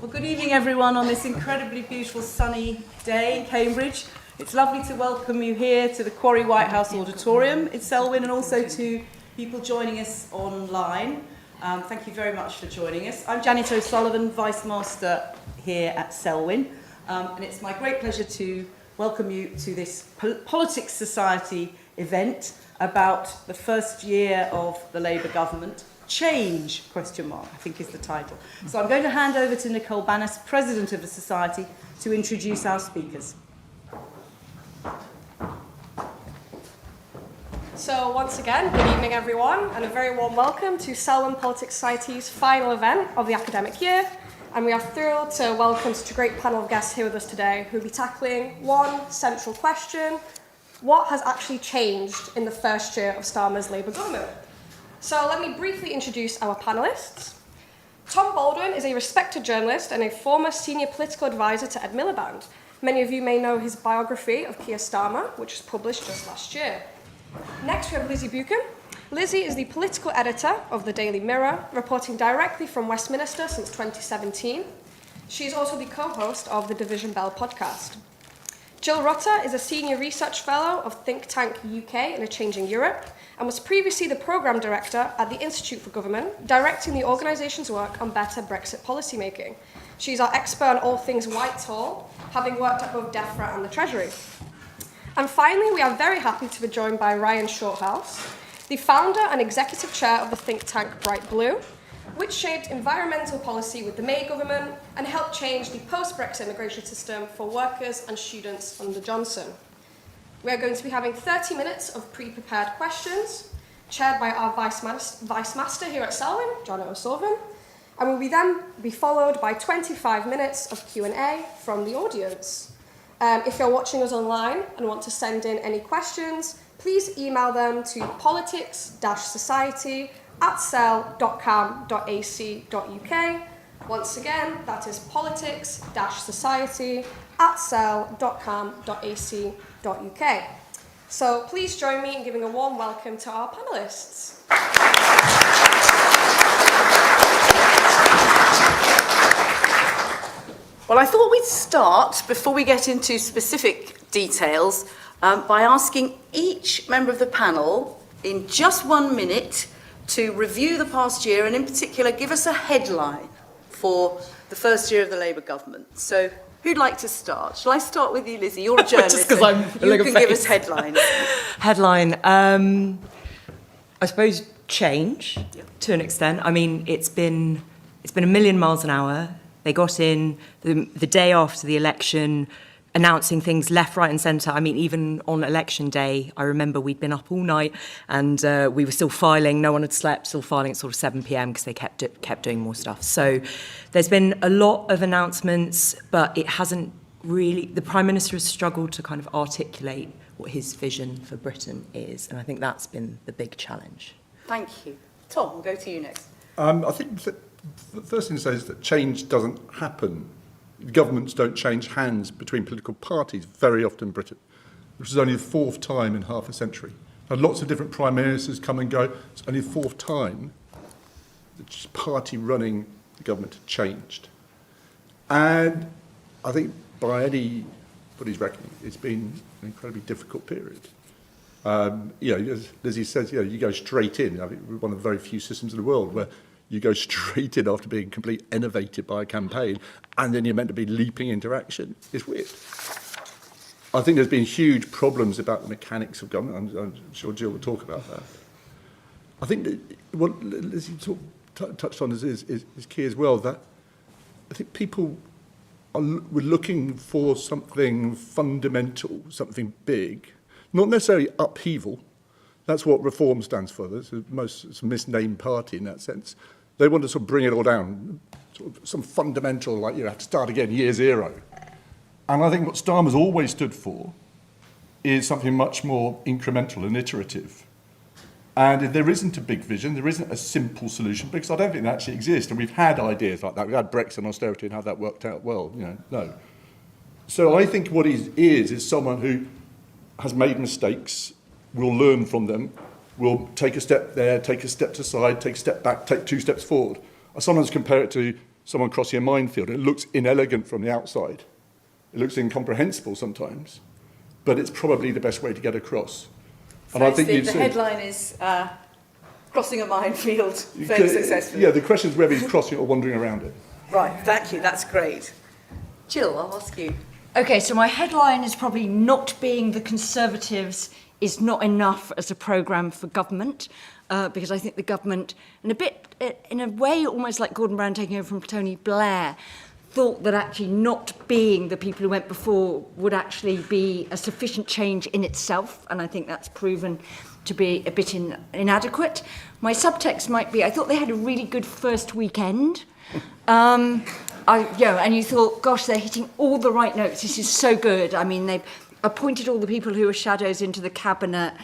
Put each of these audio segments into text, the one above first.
Well, good evening, everyone, on this incredibly beautiful sunny day in Cambridge. It's lovely to welcome you here to the Quarry White House Auditorium in Selwyn, and also to people joining us online. Thank you very much for joining us. I'm Janet O'Sullivan, Vice Master here at Selwyn, and it's my great pleasure to welcome you to this Politics Society event about the first year of the Labour government. Change, ? I think is the title. So I'm going to hand over to Nicole Bannis, President of the Society, to introduce our speakers. So once again, good evening everyone, and a very warm welcome to Selwyn Politics Society's final event of the academic year. And we are thrilled to welcome such a great panel of guests here with us today who will be tackling one central question: what has actually changed in the first year of Starmer's Labour government? So let me briefly introduce our panellists. Tom Baldwin is a respected journalist and a former senior political advisor to Ed Miliband. Many of you may know his biography of Keir Starmer, which was published just last year. Next, we have Lizzie Buchan. Lizzie is the political editor of the Daily Mirror, reporting directly from Westminster since 2017. She is also the co-host of the Division Bell podcast. Jill Rutter is a senior research fellow of Think Tank UK in A Changing Europe, and was previously the programme director at the Institute for Government, directing the organisation's work on better Brexit policymaking. She's our expert on all things Whitehall, having worked at both DEFRA and the Treasury. And finally, we are very happy to be joined by Ryan Shorthouse, the founder and executive chair of the think tank Bright Blue, which shaped environmental policy with the May government and helped change the post-Brexit immigration system for workers and students under Johnson. We are going to be having 30 minutes of pre-prepared questions, chaired by our Vice Master here at Selwyn, John O'Sullivan, and will then be followed by 25 minutes of Q&A from the audience. If you're watching us online and want to send in any questions, please email them to politics-society@sel.cam.ac.uk. Once again, that is politics-society@sel.cam.ac.uk. So please join me in giving a warm welcome to our panellists. Well, I thought we'd start, before we get into specific details, by asking each member of the panel in just 1 minute to review the past year, and in particular give us a headline for the first year of the Labour government. So who'd like to start? Shall I start with you, Lizzie? You're a journalist. Just because I'm you can give us headlines. Headline. I suppose change, to an extent. I mean, it's been a million miles an hour. They got in the day after the election, announcing things left, right and centre. I mean, even on election day, I remember we'd been up all night and we were still filing. No one had slept, still filing at sort of 7 p.m. because they kept doing more stuff. So there's been a lot of announcements, but it hasn't really... The Prime Minister has struggled to kind of articulate what his vision for Britain is. And I think that's been the big challenge. Thank you. Tom, we'll go to you next. I think the first thing to say is that change doesn't happen. Governments don't change hands between political parties very often in Britain, which is only the 4th time in half a century. Had lots of different prime ministers come and go. It's only the 4th time the party running the government had changed. And I think by anybody's reckoning, it's been an incredibly difficult period. As Lizzie says, you go straight in. I think we're one of the very few systems in the world where you go straight in after being completely innovated by a campaign, and then you're meant to be leaping into action. It's weird. I think there's been huge problems about the mechanics of government. I'm sure Jill will talk about that. I think that what Lizzie touched on is key as well, that I think people were looking for something fundamental, something big, not necessarily upheaval. That's what Reform stands for. It's a misnamed party in that sense. They want to sort of bring it all down, sort of some fundamental, like you have to start again, year zero. And I think what Starmer's always stood for is something much more incremental and iterative. And there isn't a big vision, there isn't a simple solution, because I don't think that actually exists. And we've had ideas like that. We've had Brexit and austerity and how that worked out well, no. So I think what he is someone who has made mistakes, will learn from them, will take a step there, take a step to the side, take a step back, take 2 steps forward. I sometimes compare it to someone crossing a minefield. It looks inelegant from the outside. It looks incomprehensible sometimes, but it's probably the best way to get across. So the headline is crossing a minefield very successfully. Yeah, the question is whether he's crossing it or wandering around it. Right, thank you, that's great. Jill, I'll ask you. Okay, so my headline is probably not being the Conservatives is not enough as a programme for government, because I think the government, in a way almost like Gordon Brown taking over from Tony Blair, thought that actually not being the people who went before would actually be a sufficient change in itself, and I think that's proven to be a bit inadequate. My subtext might be, I thought they had a really good first weekend. And you thought, gosh, they're hitting all the right notes. This is so good. I mean, they've appointed all the people who are shadows into the cabinet.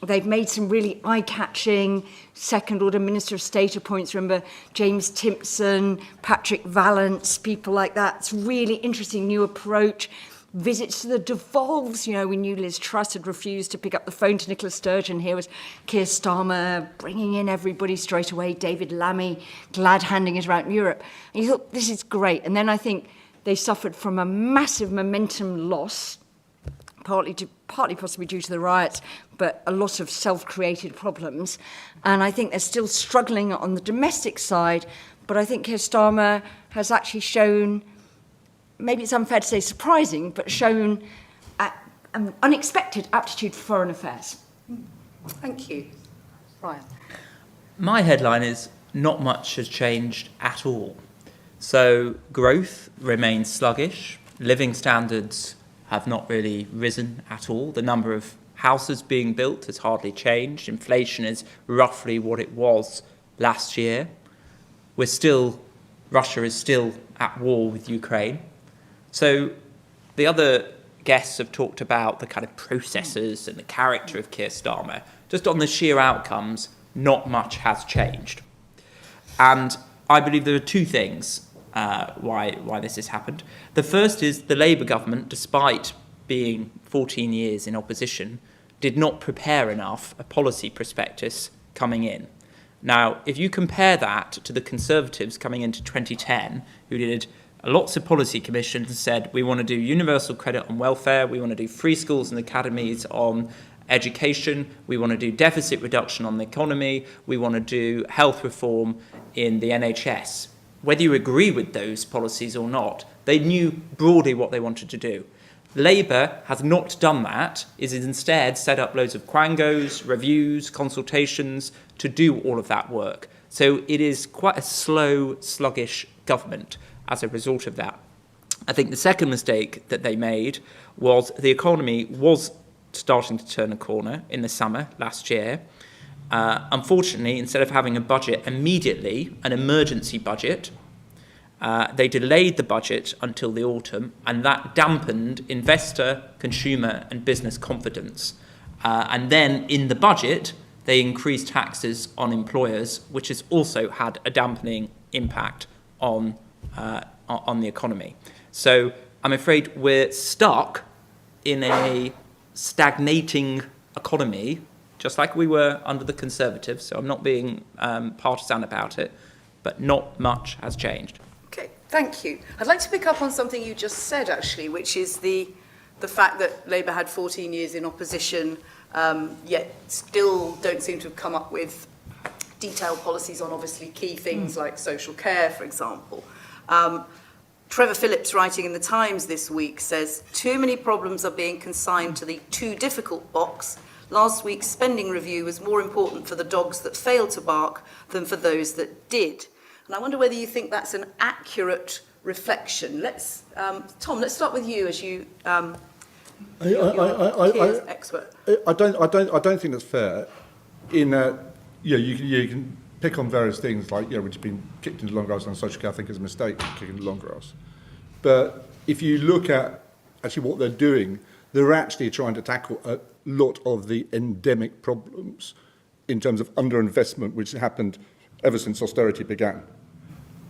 They've made some really eye-catching second-order Minister of State appointments. Remember James Timpson, Patrick Vallance, people like that. It's really interesting new approach. Visits to the devolves. You know, we knew Liz Truss had refused to pick up the phone to Nicola Sturgeon. Here was Keir Starmer bringing in everybody straight away. David Lammy glad handing it around Europe. And you thought, this is great. And then I think they suffered from a massive momentum loss, partly possibly due to the riots, but a lot of self-created problems. And I think they're still struggling on the domestic side, but I think Keir Starmer has actually shown, maybe it's unfair to say surprising, but shown an unexpected aptitude for foreign affairs. Thank you. Ryan. My headline is not much has changed at all. So growth remains sluggish, living standards have not really risen at all. The number of houses being built has hardly changed. Inflation is roughly what it was last year. Russia is still at war with Ukraine. So the other guests have talked about the kind of processes and the character of Keir Starmer. Just on the sheer outcomes, not much has changed. And I believe there are two things why this has happened. The first is the Labour government, despite being 14 years in opposition, did not prepare enough a policy prospectus coming in. Now, if you compare that to the Conservatives coming into 2010, who did lots of policy commissions and said, we want to do universal credit on welfare, we want to do free schools and academies on education, we want to do deficit reduction on the economy, we want to do health reform in the NHS. Whether you agree with those policies or not, they knew broadly what they wanted to do. Labour has not done that, is instead set up loads of quangos, reviews, consultations to do all of that work. So it is quite a slow, sluggish government as a result of that. I think the second mistake that they made was the economy was starting to turn a corner in the summer last year. Unfortunately, instead of having a budget immediately, an emergency budget, they delayed the budget until the autumn, and that dampened investor, consumer and business confidence. And then in the budget, they increased taxes on employers, which has also had a dampening impact on the economy. So I'm afraid we're stuck in a stagnating economy, just like we were under the Conservatives. So I'm not being partisan about it, but not much has changed. Okay, thank you. I'd like to pick up on something you just said, actually, which is the fact that Labour had 14 years in opposition, yet still don't seem to have come up with detailed policies on obviously key things like social care, for example. Trevor Phillips, writing in the Times this week, says, too many problems are being consigned to the too difficult box. Last week's spending review was more important for the dogs that failed to bark than for those that did. And I wonder whether you think that's an accurate reflection. Tom, let's start with you as you expert. I don't think that's fair. In that, you can pick on various things like which have been kicked into long grass on social care. I think is a mistake kicking into long grass. But if you look at actually what they're doing, they're actually trying to tackle a lot of the endemic problems in terms of underinvestment, which happened ever since austerity began.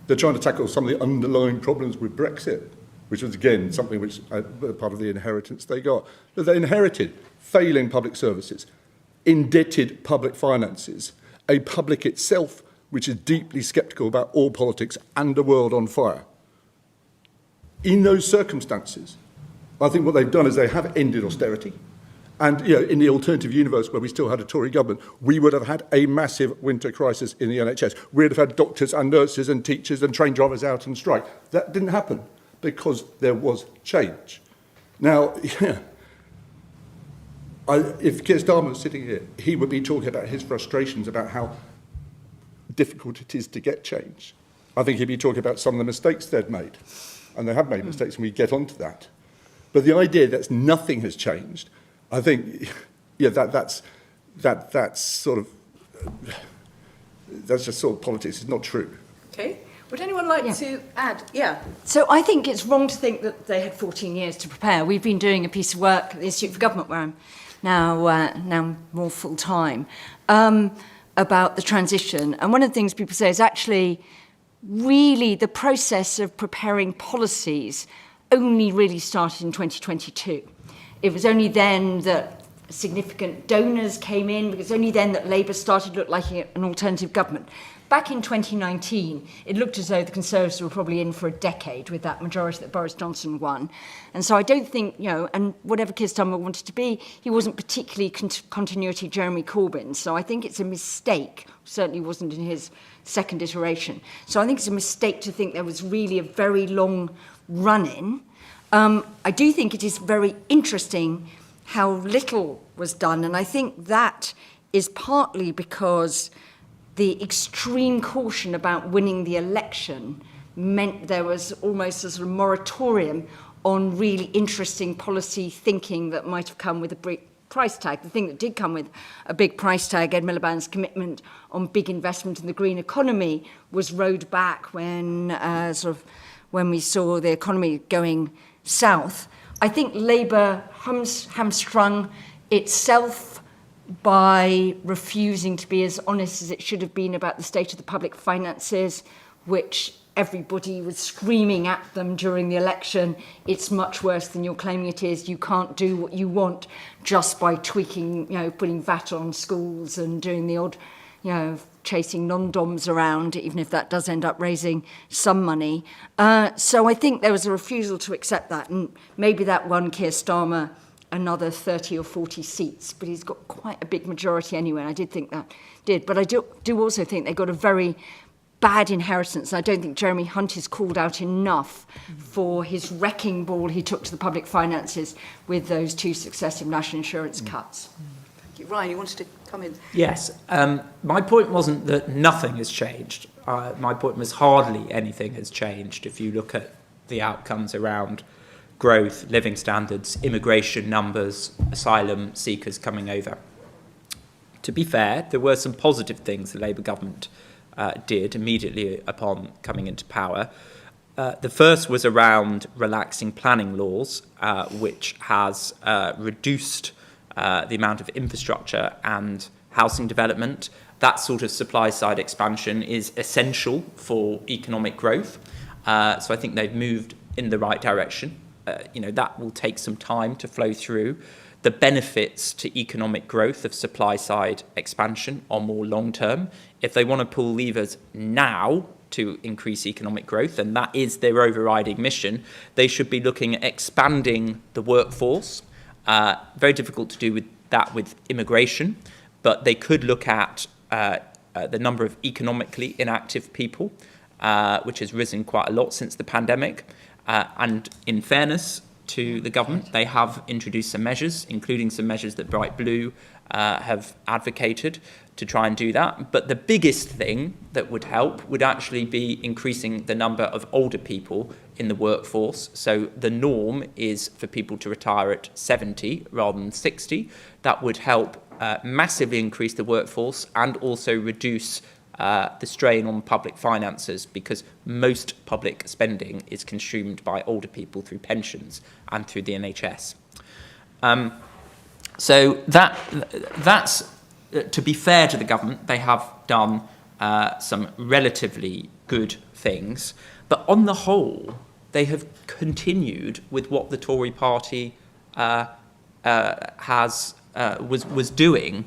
They're trying to tackle some of the underlying problems with Brexit, which was, again, something which part of the inheritance they got. They inherited failing public services, indebted public finances, a public itself which is deeply sceptical about all politics and a world on fire. In those circumstances, I think what they've done is they have ended austerity. And in the alternative universe where we still had a Tory government, we would have had a massive winter crisis in the NHS. We would have had doctors and nurses and teachers and train drivers out on strike. That didn't happen because there was change. Now, if Keir Starmer was sitting here, he would be talking about his frustrations about how difficult it is to get change. I think he'd be talking about some of the mistakes they'd made. And they have made mistakes, and we get onto that. But the idea that nothing has changed, I think, that's sort of, that's just sort of politics. It's not true. Okay. Would anyone like to add? Yeah. So I think it's wrong to think that they had 14 years to prepare. We've been doing a piece of work at the Institute for Government, where I'm now more full-time, about the transition. And one of the things people say is actually really the process of preparing policies only really started in 2022. It was only then that significant donors came in, because only then that Labour started to look like an alternative government. Back in 2019, it looked as though the Conservatives were probably in for a decade with that majority that Boris Johnson won. And so I don't think, and whatever Keir Starmer wanted to be, he wasn't particularly continuity Jeremy Corbyn. So I think it's a mistake, certainly wasn't in his second iteration. So I think it's a mistake to think there was really a very long run-in. I do think it is very interesting how little was done, and I think that is partly because the extreme caution about winning the election meant there was almost a sort of moratorium on really interesting policy thinking that might have come with a big price tag. The thing that did come with a big price tag, Ed Miliband's commitment on big investment in the green economy, was rowed back when we saw the economy going south. I think Labour hamstrung itself by refusing to be as honest as it should have been about the state of the public finances, which everybody was screaming at them during the election. It's much worse than you're claiming it is. You can't do what you want just by tweaking, putting VAT on schools and doing the odd, chasing non-doms around, even if that does end up raising some money. So I think there was a refusal to accept that, and maybe that won Keir Starmer another 30 or 40 seats, but he's got quite a big majority anyway, and I did think that did. But I do also think they got a very bad inheritance. I don't think Jeremy Hunt is called out enough for his wrecking ball he took to the public finances with those two successive national insurance cuts. Thank you. Ryan, you wanted to come in? Yes. My point wasn't that nothing has changed. My point was hardly anything has changed if you look at the outcomes around growth, living standards, immigration numbers, asylum seekers coming over. To be fair, there were some positive things the Labour government did immediately upon coming into power. The first was around relaxing planning laws, which has reduced the amount of infrastructure and housing development. That sort of supply-side expansion is essential for economic growth. So I think they've moved in the right direction. That will take some time to flow through. The benefits to economic growth of supply-side expansion are more long-term. If they want to pull levers now to increase economic growth, and that is their overriding mission, they should be looking at expanding the workforce. Very difficult to do with immigration, but they could look at the number of economically inactive people, which has risen quite a lot since the pandemic. And in fairness to the government, they have introduced some measures, including some measures that Bright Blue have advocated to try and do that. But the biggest thing that would help would actually be increasing the number of older people in the workforce. So the norm is for people to retire at 70 rather than 60. That would help massively increase the workforce and also reduce the strain on public finances, because most public spending is consumed by older people through pensions and through the NHS. So that's to be fair to the government, they have done some relatively good things, but on the whole, they have continued with what the Tory party was doing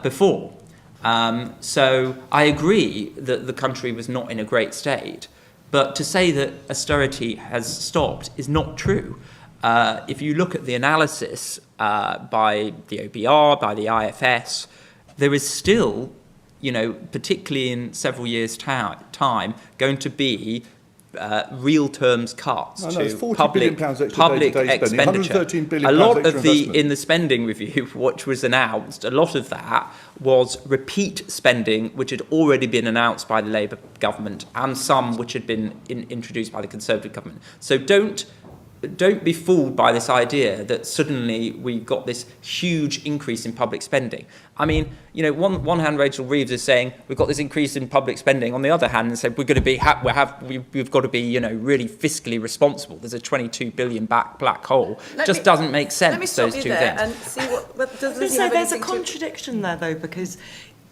before. So I agree that the country was not in a great state, but to say that austerity has stopped is not true. If you look at the analysis by the OBR, by the IFS, there is still, particularly in several years' time, going to be real terms cuts to public expenditure. A lot of in the spending review, which was announced, a lot of that was repeat spending, which had already been announced by the Labour government, and some which had been introduced by the Conservative government. So don't be fooled by this idea that suddenly we've got this huge increase in public spending. I mean, one hand Rachel Reeves is saying we've got this increase in public spending. On the other hand, and said we've got to be really fiscally responsible. There's a 22 billion black hole. Doesn't make sense. Let me stop those you two there things. and see what does Lizzie So have there's a anything to- contradiction there, though, because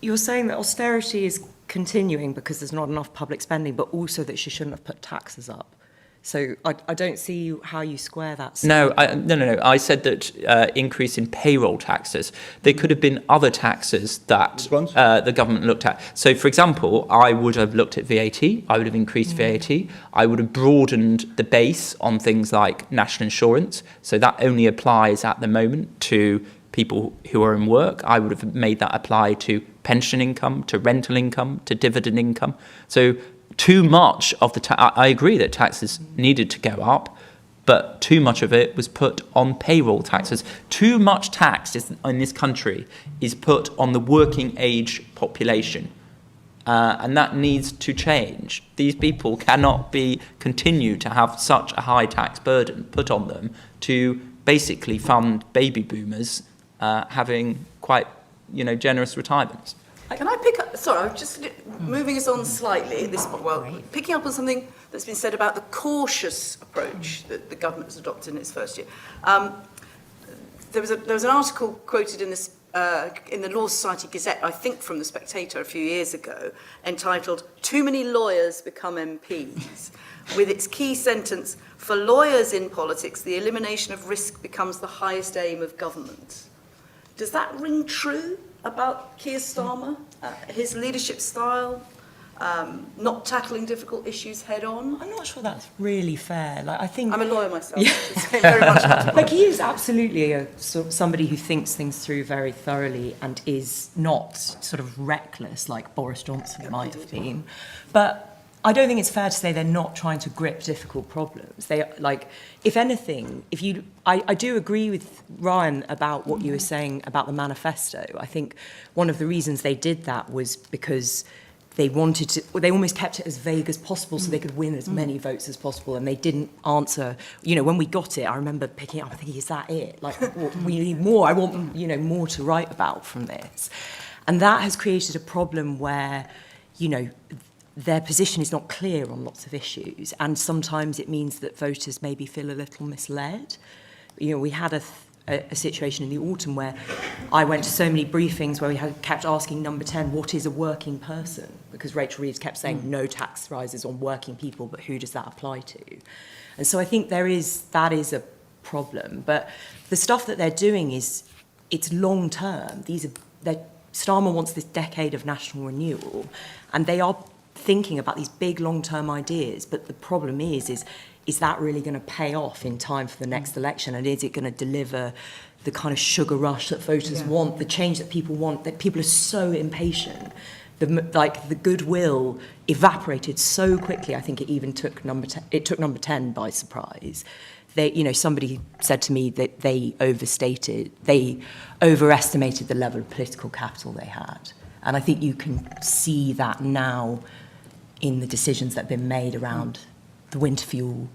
you're saying that austerity is continuing because there's not enough public spending, but also that she shouldn't have put taxes up. So I don't see how you square that. No. I said that increase in payroll taxes. There could have been other taxes that the government looked at. So, for example, I would have looked at VAT. I would have increased VAT. I would have broadened the base on things like national insurance. So that only applies at the moment to people who are in work. I would have made that apply to pension income, to rental income, to dividend income. So too much of I agree that taxes needed to go up, but too much of it was put on payroll taxes. Too much tax in this country is put on the working age population, and that needs to change. These people cannot continue to have such a high tax burden put on them to basically fund baby boomers having quite generous retirements. Can I pick up? Sorry, I'm just moving us on slightly at this point. Well, picking up on something that's been said about the cautious approach that the government has adopted in its first year. There was an article quoted in the Law Society Gazette, I think from the Spectator a few years ago, entitled "Too Many Lawyers Become MPs," with its key sentence: "For lawyers in politics, the elimination of risk becomes the highest aim of government." Does that ring true about Keir Starmer, his leadership style, not tackling difficult issues head on? I'm not sure that's really fair. I think I'm a lawyer myself. So very much he is absolutely somebody who thinks things through very thoroughly and is not sort of reckless like Boris Johnson might have been. But I don't think it's fair to say they're not trying to grip difficult problems. They if anything, I do agree with Ryan about what you were saying about the manifesto. I think one of the reasons they did that was because they almost kept it as vague as possible so they could win as many votes as possible, and they didn't answer. When we got it, I remember picking it up and thinking, is that it? We need more. I want, more to write about from this. And that has created a problem where, their position is not clear on lots of issues, and sometimes it means that voters maybe feel a little misled. We had a situation in the autumn where I went to so many briefings where we kept asking number 10, what is a working person? Because Rachel Reeves kept saying no tax rises on working people, but who does that apply to? And so I think that is a problem. But the stuff that they're doing it's long term. Starmer wants this decade of national renewal, and they are thinking about these big long-term ideas, but the problem is that really going to pay off in time for the next election, and is it going to deliver the kind of sugar rush that voters want, the change that people want? That people are so impatient. The goodwill evaporated so quickly. I think it even took number 10 by surprise. Somebody said to me that they overestimated the level of political capital they had, and I think you can see that now in the decisions that have been made around the winter fuel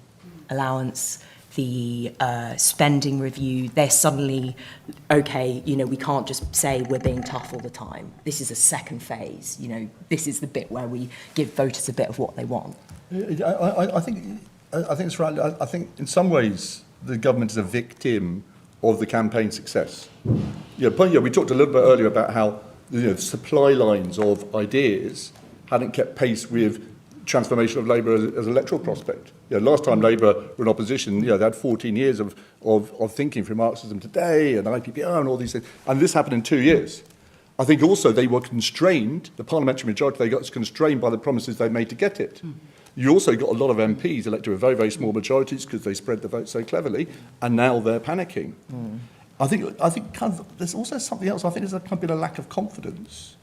allowance, the spending review. They're suddenly, okay, we can't just say we're being tough all the time. This is a second phase. This is the bit where we give voters a bit of what they want. I think it's right. I think in some ways the government is a victim of the campaign success. We talked a little bit earlier about how the supply lines of ideas hadn't kept pace with transformation of Labour as an electoral prospect. Last time Labour were in opposition, they had 14 years of thinking through Marxism Today and IPPR and all these things, and this happened in 2 years. I think also they were constrained, the parliamentary majority they got was constrained by the promises they made to get it. You also got a lot of MPs elected with very, very small majorities because they spread the vote so cleverly, and now they're panicking. I think kind of, there's also something else. I think there's been a lack of confidence.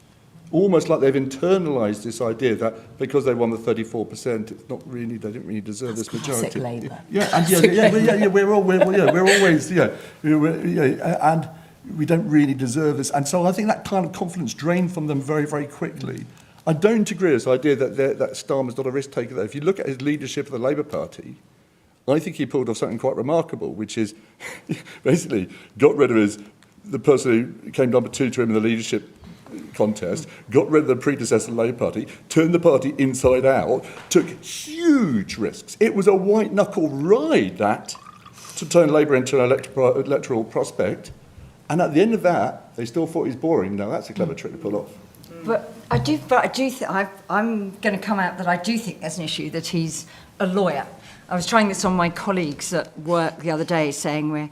Almost like they've internalised this idea that because they won the 34%, it's not really, they didn't really deserve this majority. Labour. We're always, and we don't really deserve this. And so I think that kind of confidence drained from them very, very quickly. I don't agree with this idea that Starmer's not a risk taker. If you look at his leadership of the Labour Party, I think he pulled off something quite remarkable, which is basically got rid of the person who came number 2 to him in the leadership contest, got rid of the predecessor Labour Party, turned the party inside out, took huge risks. It was a white-knuckle ride, that, to turn Labour into an electoral prospect. And at the end of that, they still thought he's boring. Now, that's a clever trick to pull off. But I do think I'm going to come out that I do think there's an issue that he's a lawyer. I was trying this on my colleagues at work the other day, saying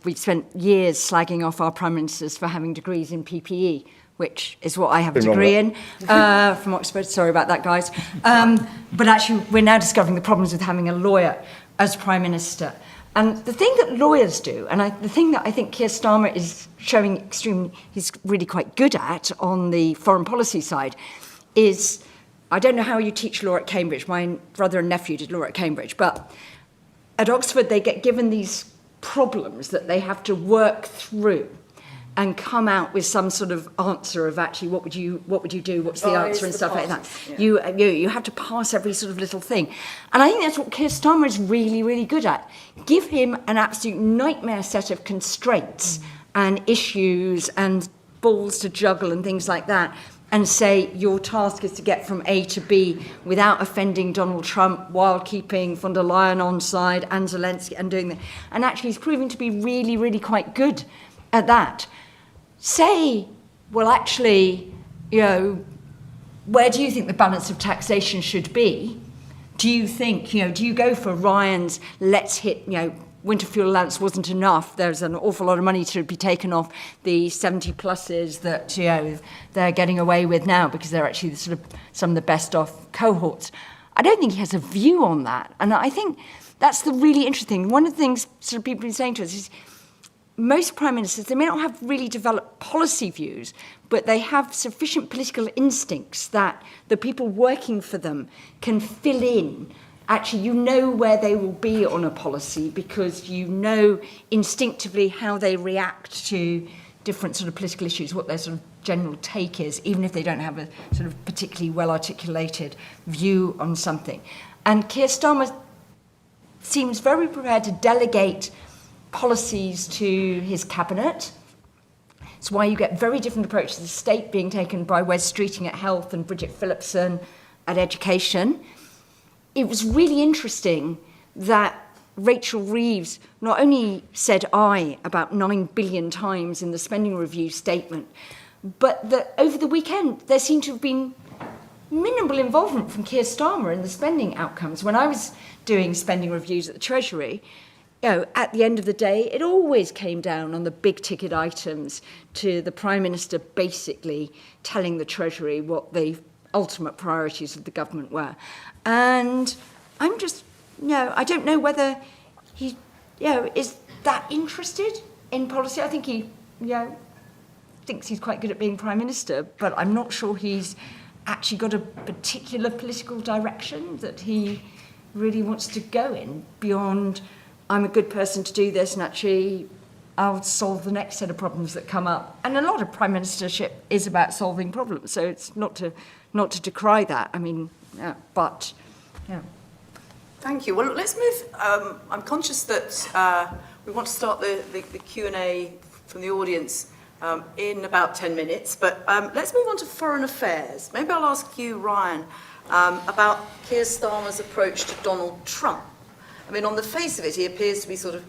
we've spent years slagging off our prime ministers for having degrees in PPE, which is what I have a degree in from Oxford. Sorry about that, guys. But actually, we're now discovering the problems with having a lawyer as prime minister. And the thing that lawyers do, and the thing that I think Keir Starmer is showing he's really quite good at on the foreign policy side, is, I don't know how you teach law at Cambridge. My brother and nephew did law at Cambridge, but at Oxford they get given these problems that they have to work through and come out with some sort of answer of actually what would you do, what's the answer and stuff like that. Yeah. You have to pass every sort of little thing. And I think that's what Keir Starmer is really, really good at. Give him an absolute nightmare set of constraints and issues and balls to juggle and things like that, and say your task is to get from A to B without offending Donald Trump, while keeping von der Leyen on side and Zelensky and doing that. And actually he's proving to be really, really quite good at that. Say, well, actually, where do you think the balance of taxation should be? Do you think, do you go for Ryan's let's hit, winter fuel allowance wasn't enough, there's an awful lot of money to be taken off the 70 pluses that, they're getting away with now because they're actually some of the best off cohorts. I don't think he has a view on that. And I think that's the really interesting thing. One of the things people have been saying to us is, most prime ministers, they may not have really developed policy views, but they have sufficient political instincts that the people working for them can fill in. Actually, you know where they will be on a policy because you know instinctively how they react to different sort of political issues, what their sort of general take is, even if they don't have a sort of particularly well-articulated view on something. And Keir Starmer seems very prepared to delegate policies to his cabinet. It's why you get very different approaches to the state being taken by Wes Streeting at health and Bridget Phillipson at education. It was really interesting that Rachel Reeves not only said "I" about 9 billion times in the spending review statement, but that over the weekend there seemed to have been minimal involvement from Keir Starmer in the spending outcomes. When I was doing spending reviews at the Treasury, at the end of the day, it always came down on the big ticket items to the Prime Minister basically telling the Treasury what the ultimate priorities of the government were. And I'm just, I don't know whether he, is that interested in policy. I think he, thinks he's quite good at being Prime Minister, but I'm not sure he's actually got a particular political direction that he really wants to go in beyond, I'm a good person to do this, and actually I'll solve the next set of problems that come up. And a lot of prime ministership is about solving problems, so it's not to decry that. I mean, but. Thank you. Well, let's move. I'm conscious that we want to start the Q&A from the audience in about 10 minutes, but let's move on to foreign affairs. Maybe I'll ask you, Ryan, about Keir Starmer's approach to Donald Trump. I mean, on the face of it, he appears to be sort of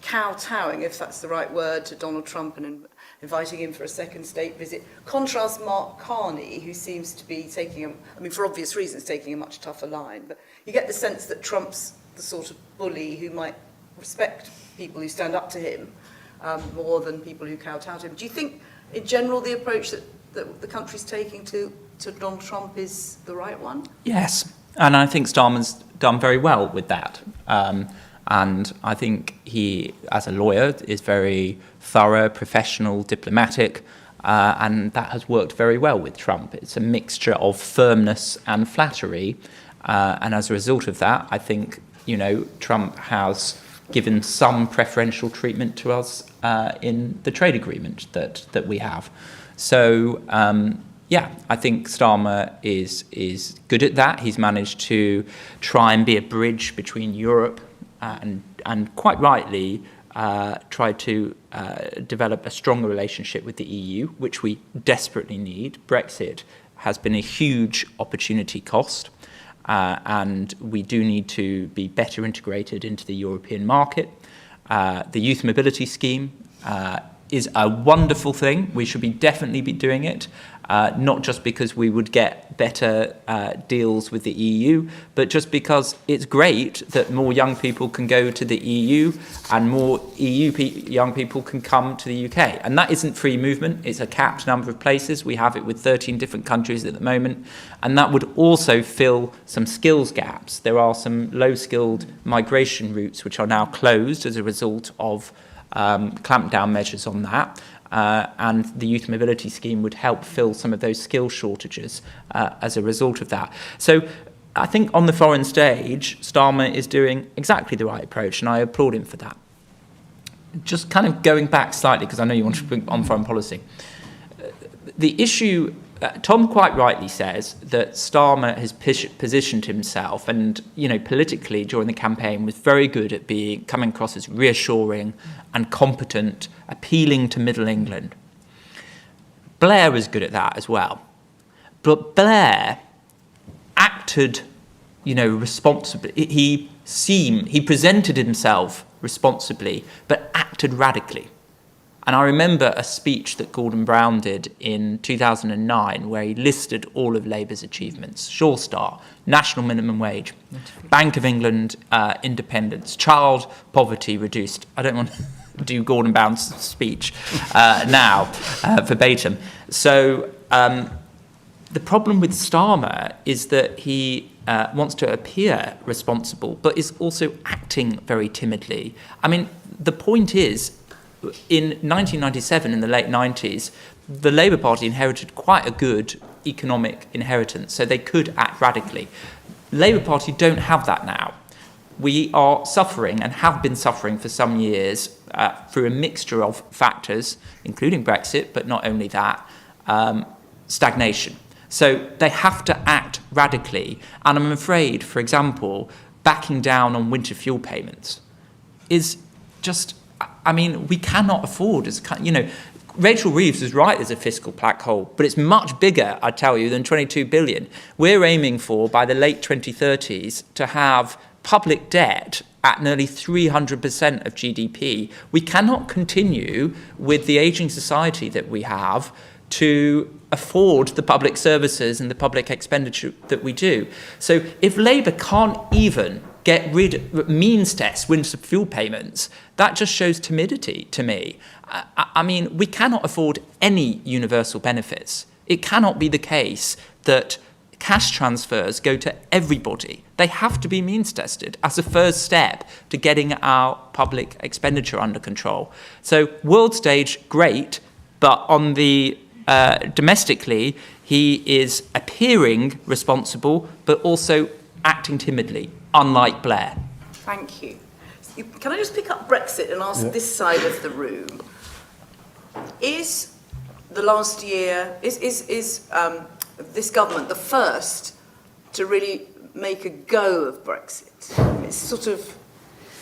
kowtowing, if that's the right word, to Donald Trump and inviting him for a second state visit. Contrast Mark Carney, who seems to be taking, for obvious reasons, taking a much tougher line. But you get the sense that Trump's the sort of bully who might respect people who stand up to him more than people who kowtow to him. Do you think in general, the approach that the country's taking to Donald Trump is the right one? Yes, and I think Starmer's done very well with that. And I think he, as a lawyer, is very thorough, professional, diplomatic, and that has worked very well with Trump. It's a mixture of firmness and flattery, and as a result of that, I think, Trump has given some preferential treatment to us in the trade agreement that we have. So, I think Starmer is good at that. He's managed to try and be a bridge between Europe and quite rightly try to develop a stronger relationship with the EU, which we desperately need. Brexit has been a huge opportunity cost, and we do need to be better integrated into the European market. The youth mobility scheme is a wonderful thing. We should definitely be doing it, not just because we would get better deals with the EU, but just because it's great that more young people can go to the EU and more young people can come to the UK. And that isn't free movement. It's a capped number of places. We have it with 13 different countries at the moment. And that would also fill some skills gaps. There are some low-skilled migration routes which are now closed as a result of clampdown measures on that, and the youth mobility scheme would help fill some of those skill shortages as a result of that. So I think on the foreign stage, Starmer is doing exactly the right approach, and I applaud him for that. Just kind of going back slightly, because I know you want to bring on foreign policy. The issue, Tom quite rightly says that Starmer has positioned himself and, politically during the campaign was very good at coming across as reassuring and competent, appealing to Middle England. Blair was good at that as well. But Blair acted, responsibly. He presented himself responsibly, but acted radically. And I remember a speech that Gordon Brown did in 2009 where he listed all of Labour's achievements. Sure Start, national minimum wage, Bank of England independence, child poverty reduced. I don't want to do Gordon Brown's speech now verbatim. So the problem with Starmer is that he wants to appear responsible, but is also acting very timidly. I mean, the point is, in 1997, in the late 90s, the Labour Party inherited quite a good economic inheritance, so they could act radically. Labour Party don't have that now. We are suffering, and have been suffering for some years, through a mixture of factors, including Brexit, but not only that, stagnation. So they have to act radically, and I'm afraid, for example, backing down on winter fuel payments is just... we cannot afford, Rachel Reeves is right, there's a fiscal black hole, but it's much bigger, I tell you, than 22 billion. We're aiming for, by the late 2030s, to have public debt at nearly 300% of GDP. We cannot continue with the ageing society that we have to afford the public services and the public expenditure that we do. So if Labour can't even get rid of means tests, winter fuel payments, that just shows timidity to me. We cannot afford any universal benefits. It cannot be the case that cash transfers go to everybody. They have to be means tested as a first step to getting our public expenditure under control. So world stage, great, but on the domestically, he is appearing responsible, but also acting timidly, unlike Blair. Thank you. Can I just pick up Brexit and ask this side of the room? Is the last year, is this government the first to really make a go of Brexit? It's sort of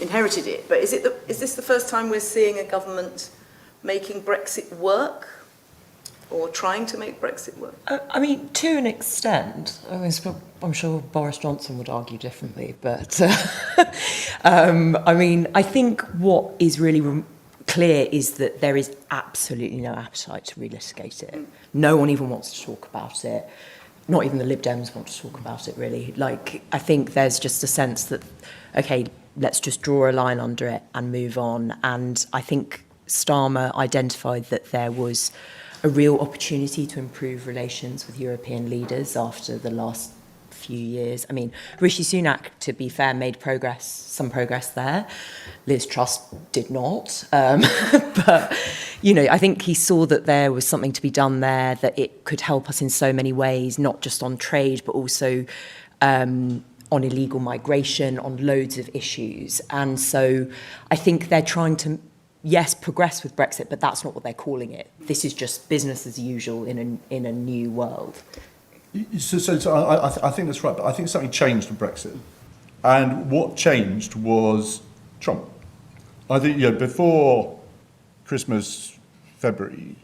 inherited it, but is this the first time we're seeing a government making Brexit work? Or trying to make Brexit work? To an extent. I'm sure Boris Johnson would argue differently, but I think what is really clear is that there is absolutely no appetite to relitigate it. No one even wants to talk about it. Not even the Lib Dems want to talk about it, really. I think there's just a sense that, okay, let's just draw a line under it and move on. And I think Starmer identified that there was a real opportunity to improve relations with European leaders after the last few years. I mean, Rishi Sunak, to be fair, made some progress there. Liz Truss did not. But, you know, I think he saw that there was something to be done there, that it could help us in so many ways, not just on trade, but also on illegal migration, on loads of issues. And so I think they're trying to, yes, progress with Brexit, but that's not what they're calling it. This is just business as usual in a new world. So I think that's right, but I think something changed with Brexit. And what changed was Trump. I think, you know, before Christmas, February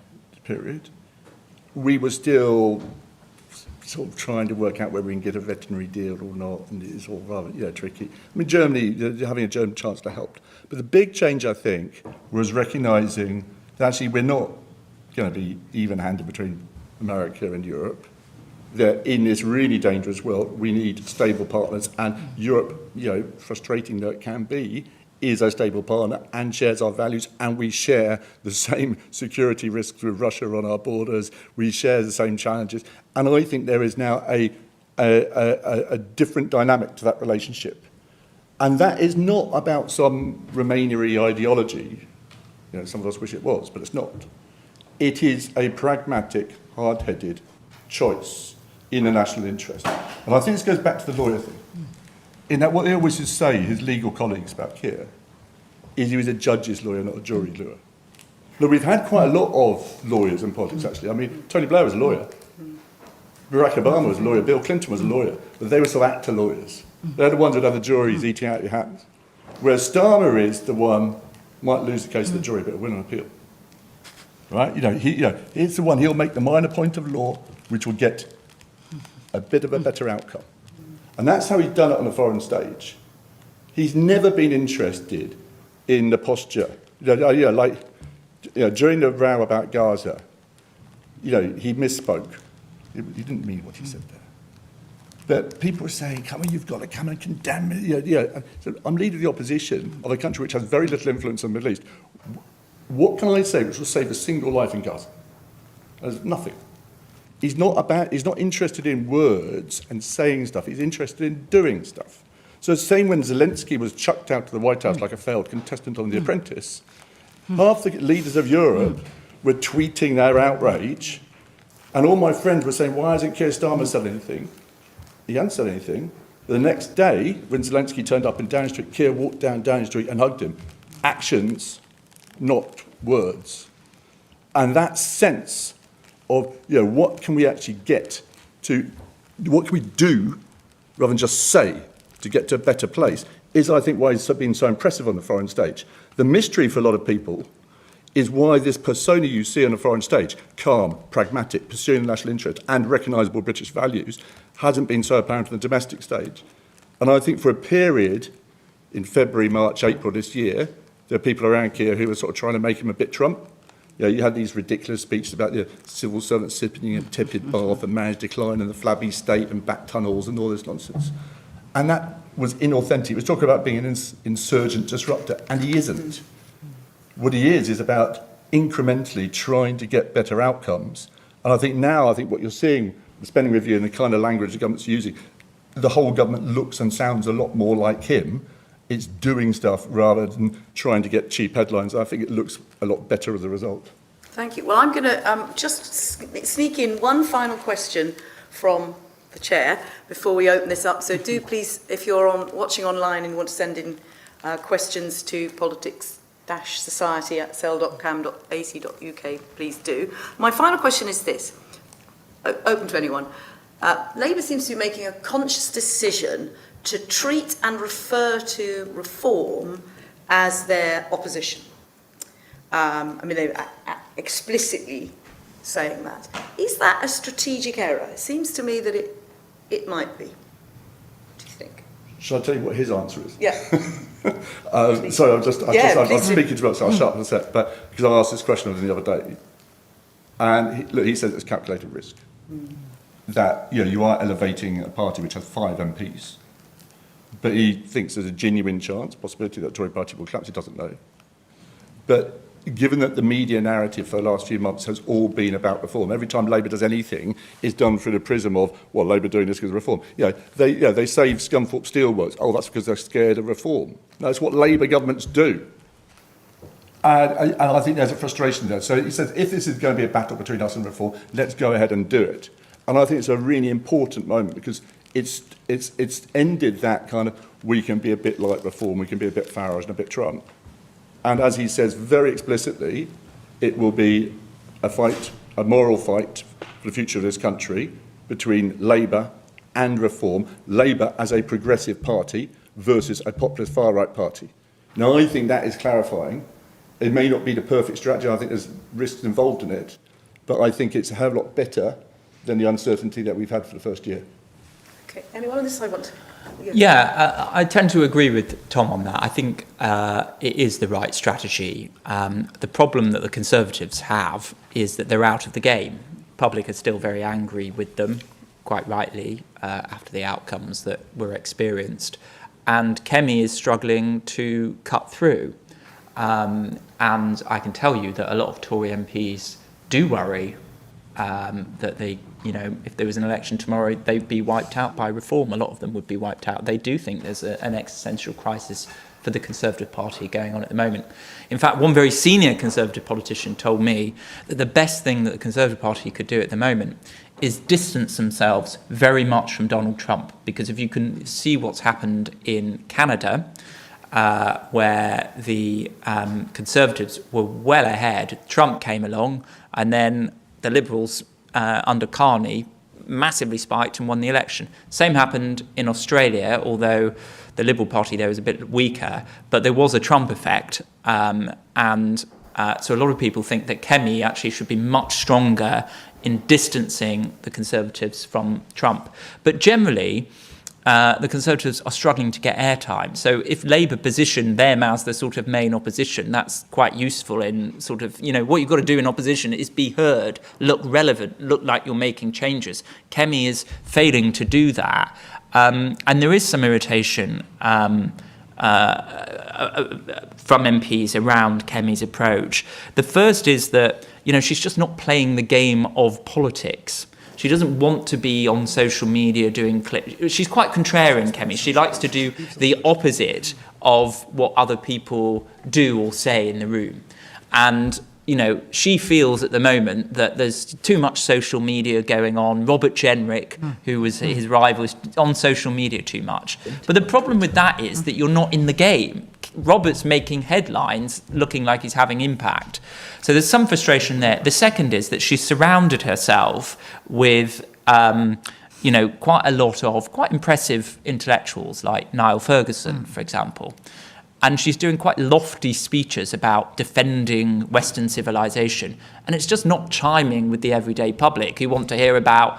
period, we were still sort of trying to work out whether we can get a veterinary deal or not, and it's all rather, you know, tricky. I mean, Germany, having a German chancellor helped. But the big change, I think, was recognising that actually we're not going to be even-handed between America and Europe. That in this really dangerous world, we need stable partners, and Europe, you know, frustrating though it can be, is a stable partner and shares our values, and we share the same security risks with Russia on our borders. We share the same challenges, and I think there is now a different dynamic to that relationship, and that is not about some Remainer-y ideology. You know, some of us wish it was, but it's not. It is a pragmatic, hard-headed choice in the national interest. And I think this goes back to the lawyer thing. In that what they always just say, his legal colleagues back here, is he was a judge's lawyer, not a jury lawyer. Look, we've had quite a lot of lawyers in politics, actually. I mean, Tony Blair was a lawyer. Barack Obama was a lawyer. Bill Clinton was a lawyer. But they were sort of actor lawyers. They're the ones that have the juries eating out your hands. Whereas Starmer is the one, might lose the case to the jury, but win on appeal. Right? He's the one, he'll make the minor point of law, which will get a bit of a better outcome. And that's how he's done it on the foreign stage. He's never been interested in the posture. During the row about Gaza, he misspoke. He didn't mean what he said there. But people were saying, come on, you've got to come and condemn it. So I'm leader of the opposition of a country which has very little influence on the Middle East. What can I say which will save a single life in Gaza? There's nothing. He's not interested in words and saying stuff. He's interested in doing stuff. So same when Zelensky was chucked out to the White House like a failed contestant on The Apprentice, half the leaders of Europe were tweeting their outrage, and all my friends were saying, why hasn't Keir Starmer said anything? He hadn't said anything. The next day, when Zelensky turned up in Downing Street, Keir walked down Downing Street and hugged him. Actions, not words. And that sense of, what can we actually get to, what can we do, rather than just say, to get to a better place, is, I think, why he's been so impressive on the foreign stage. The mystery for a lot of people is why this persona you see on the foreign stage, calm, pragmatic, pursuing the national interest, and recognisable British values, hasn't been so apparent on the domestic stage. And I think for a period, in February, March, April this year, there are people around here who are sort of trying to make him a bit Trump. You had these ridiculous speeches about the civil servants sipping in a tepid bath and managed decline and the flabby state and back tunnels and all this nonsense. And that was inauthentic. He was talking about being an insurgent disruptor, and he isn't. What he is about incrementally trying to get better outcomes. And I think what you're seeing, the spending review and the kind of language the government's using, the whole government looks and sounds a lot more like him. It's doing stuff rather than trying to get cheap headlines. I think it looks a lot better as a result. Thank you. Well, I'm going to just sneak in one final question from the chair before we open this up. So do please, if you're watching online and you want to send in questions to politics-society@cell.cam.ac.uk, please do. My final question is this, open to anyone. Labour seems to be making a conscious decision to treat and refer to reform as their opposition. They're explicitly saying that. Is that a strategic error? It seems to me that it might be. What do you think? Shall I tell you what his answer is? Yeah. Sorry, I'm speaking to myself, I'll shut up in a sec, but because I asked this question the other day, and he says it's calculated risk. That you are elevating a party which has 5 MPs, but he thinks there's a genuine chance, possibility that the Tory party will collapse. He doesn't know. But given that the media narrative for the last few months has all been about reform, every time Labour does anything, it's done through the prism of, well, Labour doing this because of reform. They saved Scunthorpe Steelworks. Oh, that's because they're scared of reform. That's what Labour governments do. And I think there's a frustration there. So he says, if this is going to be a battle between us and reform, let's go ahead and do it. And I think it's a really important moment because it's ended that kind of, we can be a bit like reform, we can be a bit Farage and a bit Trump. And as he says very explicitly, it will be a fight, a moral fight for the future of this country between Labour and Reform, Labour as a progressive party versus a populist far-right party. Now, I think that is clarifying. It may not be the perfect strategy. I think there's risks involved in it. But I think it's a hell of a lot better than the uncertainty that we've had for the first year. Okay, anyone on this side want to? I tend to agree with Tom on that. I think it is the right strategy. The problem that the Conservatives have is that they're out of the game. Public is still very angry with them, quite rightly, after the outcomes that were experienced. And Kemi is struggling to cut through. And I can tell you that a lot of Tory MPs do worry that they, if there was an election tomorrow, they'd be wiped out by reform. A lot of them would be wiped out. They do think there's an existential crisis for the Conservative Party going on at the moment. In fact, one very senior Conservative politician told me that the best thing that the Conservative Party could do at the moment is distance themselves very much from Donald Trump. Because if you can see what's happened in Canada, where the Conservatives were well ahead, Trump came along, and then the Liberals under Carney massively spiked and won the election. Same happened in Australia, although the Liberal Party there was a bit weaker, but there was a Trump effect. So a lot of people think that Kemi actually should be much stronger in distancing the Conservatives from Trump. But generally, the Conservatives are struggling to get airtime. So if Labour position them as the sort of main opposition, that's quite useful in sort of, what you've got to do in opposition is be heard, look relevant, look like you're making changes. Kemi is failing to do that. And there is some irritation from MPs around Kemi's approach. The first is that, she's just not playing the game of politics. She doesn't want to be on social media doing clips. She's quite contrarian, Kemi. She likes to do the opposite of what other people do or say in the room. And, she feels at the moment that there's too much social media going on. Robert Jenrick, who was his rival, is on social media too much. But the problem with that is that you're not in the game. Robert's making headlines looking like he's having impact. So there's some frustration there. The second is that she's surrounded herself with, quite a lot of quite impressive intellectuals like Niall Ferguson, for example. And she's doing quite lofty speeches about defending Western civilization. And it's just not chiming with the everyday public who want to hear about,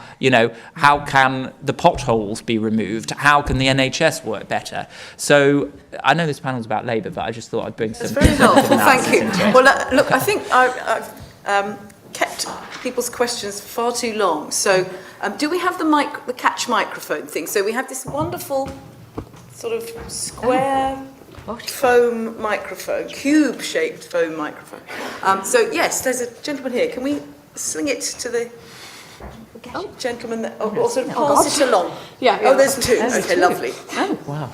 how can the potholes be removed? How can the NHS work better? So I know this panel's about Labour, but I just thought I'd bring some... That's very helpful, thank you. Well, look, I think I've kept people's questions far too long. So do we have the catch microphone thing? So we have this wonderful sort of square... foam microphone, cube-shaped foam microphone. So yes, there's a gentleman here. Can we sling it to the gentleman that, or sort of pass it along? Yeah. There's two. Okay, lovely. Oh, wow.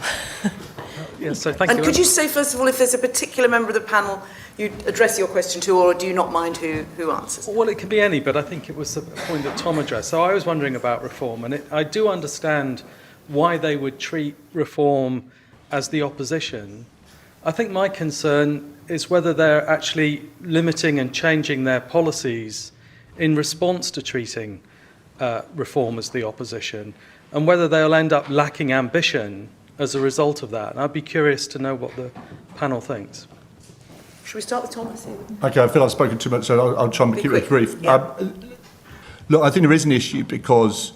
So thank you. And could you say, first of all, if there's a particular member of the panel you address your question to, or do you not mind who answers? Well, it could be any, but I think it was the point that Tom addressed. So I was wondering about reform, and I do understand why they would treat reform as the opposition. I think my concern is whether they're actually limiting and changing their policies in response to treating reform as the opposition, and whether they'll end up lacking ambition as a result of that. And I'd be curious to know what the panel thinks. Should we start with Tom? Okay, I feel I've spoken too much, so I'll try and keep it brief. Yeah. Look, I think there is an issue because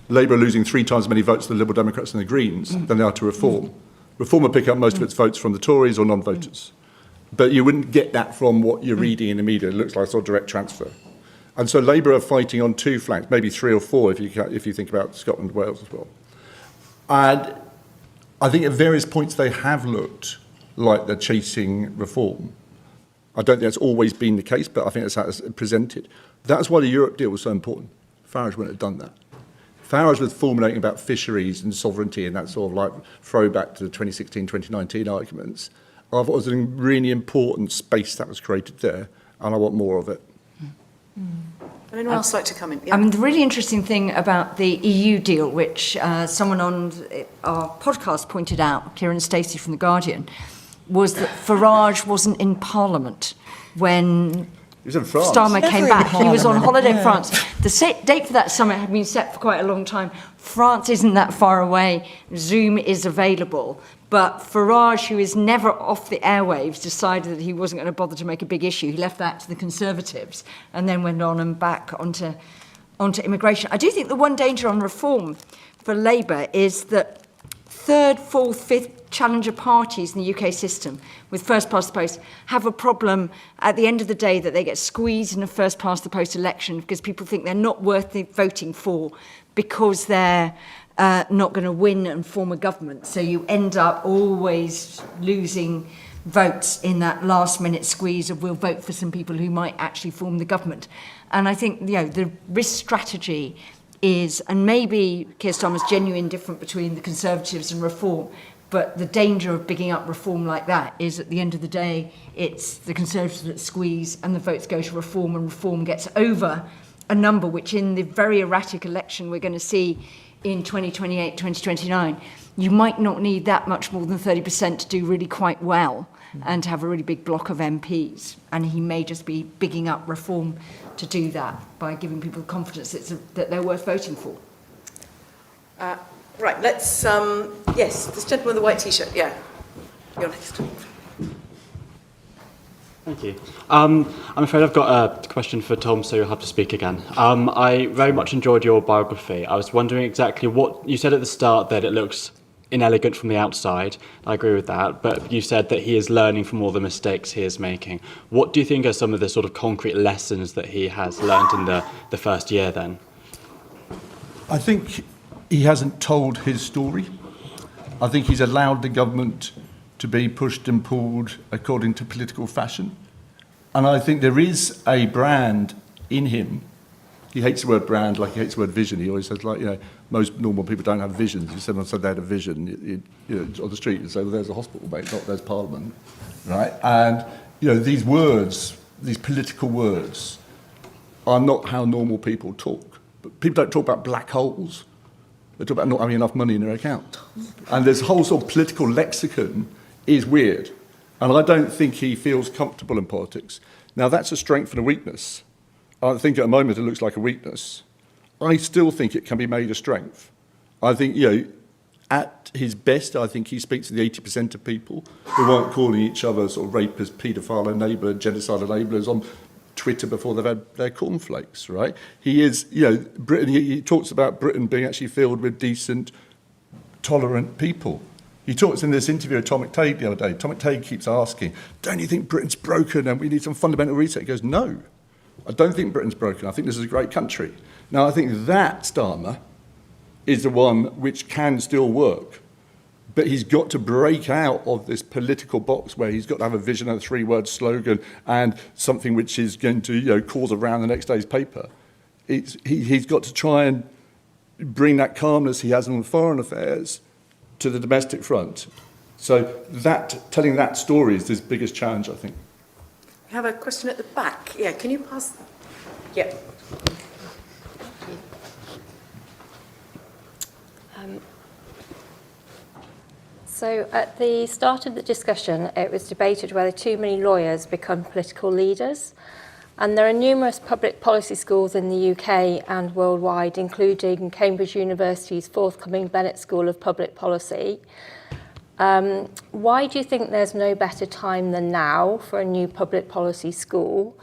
Labour are losing 3 times as many votes to the Liberal Democrats and the Greens than they are to Reform. Reform will pick up most of its votes from the Tories or non-voters. But you wouldn't get that from what you're reading in the media. It looks like it's a direct transfer. And so Labour are fighting on 2 flanks, maybe 3 or 4 if you think about Scotland and Wales as well. And I think at various points they have looked like they're chasing reform. I don't think that's always been the case, but I think that's how it's presented. That's why the Europe deal was so important. Farage wouldn't have done that. Farage was formulating about fisheries and sovereignty and that sort of like throwback to the 2016, 2019 arguments. I thought it was a really important space that was created there, and I want more of it. Would anyone else like to come in? Yeah. I mean, the really interesting thing about the EU deal, which someone on our podcast pointed out, Kieran Stacey from The Guardian, was that Farage wasn't in Parliament when He was in France. Starmer came in back. He was on Parliament, holiday in yeah. France. The date for that summit had been set for quite a long time. France isn't that far away. Zoom is available. But Farage, who is never off the airwaves, decided that he wasn't going to bother to make a big issue. He left that to the Conservatives and then went on and back onto immigration. I do think the one danger on reform for Labour is that third, fourth, fifth challenger parties in the UK system with first past the post have a problem at the end of the day that they get squeezed in a first past the post election because people think they're not worth voting for because they're not going to win and form a government. So you end up always losing votes in that last minute squeeze of we'll vote for some people who might actually form the government. And I think, you know, the risk strategy is, and maybe Keir Starmer's genuine difference between the Conservatives and Reform, but the danger of bigging up Reform like that is at the end of the day, it's the Conservatives that squeeze and the votes go to Reform, and Reform gets over a number which in the very erratic election we're going to see in 2028, 2029, you might not need that much more than 30% to do really quite well and to have a really big block of MPs. And he may just be bigging up Reform to do that by giving people confidence that they're worth voting for. Right, let's, yes, this gentleman with the white T-shirt, yeah. You're next. Thank you. I'm afraid I've got a question for Tom, so you'll have to speak again. I very much enjoyed your biography. I was wondering exactly what you said at the start, that it looks inelegant from the outside. I agree with that, but you said that he is learning from all the mistakes he is making. What do you think are some of the sort of concrete lessons that he has learned in the first year then? I think he hasn't told his story. I think he's allowed the government to be pushed and pulled according to political fashion. And I think there is a brand in him. He hates the word brand like he hates the word vision. He always says, like, you know, most normal people don't have visions. If someone said they had a vision, you know, on the street, you'd say, well, there's a hospital, mate, not there's Parliament, right? And, you know, these words, these political words, are not how normal people talk. But people don't talk about black holes. They talk about not having enough money in their account. And this whole sort of political lexicon is weird. And I don't think he feels comfortable in politics. Now, that's a strength and a weakness. I think at the moment it looks like a weakness. I still think it can be made a strength. I think, you know, at his best, I think he speaks to the 80% of people who aren't calling each other sort of rapists, paedophile, enabler, genocidal enablers on Twitter before they've had their cornflakes, right? He is, you know, Britain, he talks about Britain being actually filled with decent, tolerant people. He talks in this interview with Tom McTague the other day. Tom McTague keeps asking, don't you think Britain's broken and we need some fundamental reset? He goes, no, I don't think Britain's broken. I think this is a great country. Now, I think that Starmer is the one which can still work. But he's got to break out of this political box where he's got to have a vision and a three-word slogan and something which is going to, you know, cause a round the next day's paper. He's got to try and bring that calmness he has on foreign affairs to the domestic front. So that, telling that story is his biggest challenge, I think. We have a question at the back. Yeah, can you pass? Yeah. So at the start of the discussion, it was debated whether too many lawyers become political leaders. And there are numerous public policy schools in the UK and worldwide, including Cambridge University's forthcoming Bennett School of Public Policy. Why do you think there's no better time than now for a new public policy school?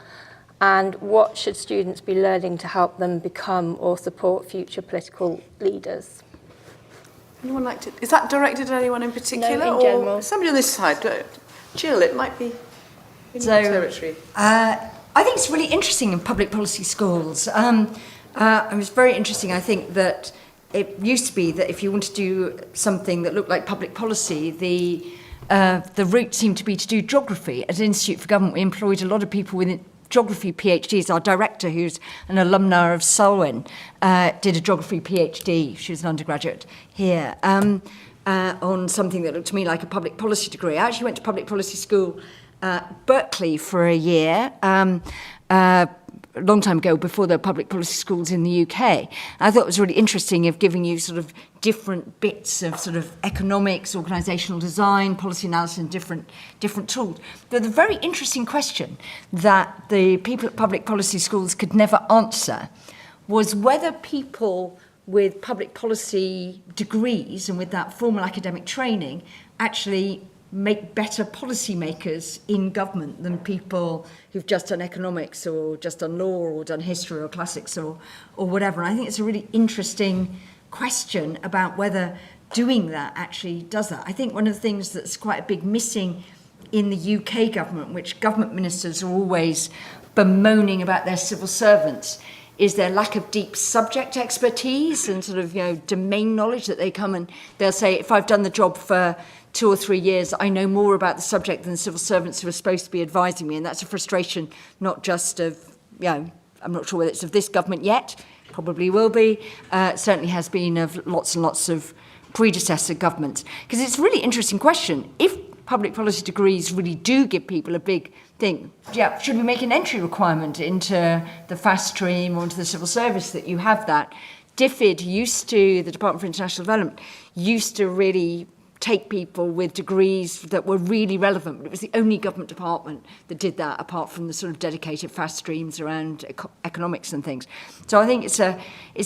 And what should students be learning to help them become or support future political leaders? Anyone like to... Is that directed at anyone in particular? No, in or general. Somebody on this side. Jill, it might be in your territory. I think it's really interesting in public policy schools. It was very interesting. I think that it used to be that if you want to do something that looked like public policy, the the route seemed to be to do geography. At Institute for Government, we employed a lot of people with geography PhDs. Our director, who's an alumna of Selwyn, did a geography PhD. She was an undergraduate here on something that looked to me like a public policy degree. I actually went to public policy school at Berkeley for a year. A long time ago, before there were public policy schools in the UK. I thought it was really interesting of giving you sort of different bits of sort of economics, organisational design, policy analysis, and different tools. But the very interesting question that the people at public policy schools could never answer was whether people with public policy degrees and with that formal academic training actually make better policymakers in government than people who've just done economics or just done law or done history or classics or whatever. And I think it's a really interesting question about whether doing that actually does that. I think one of the things that's quite a big missing in the UK government, which government ministers are always bemoaning about their civil servants, is their lack of deep subject expertise and sort of, domain knowledge that they come and they'll say, if I've done the job for 2 or 3 years, I know more about the subject than the civil servants who are supposed to be advising me. And that's a frustration, not just of, I'm not sure whether it's of this government yet, probably will be, certainly has been of lots and lots of predecessor governments. Because it's a really interesting question. If public policy degrees really do give people a big thing, should we make an entry requirement into the fast stream or into the civil service that you have that? DFID the Department for International Development, used to really take people with degrees that were really relevant, but it was the only government department that did that, apart from the sort of dedicated fast streams around economics and things. So I think it's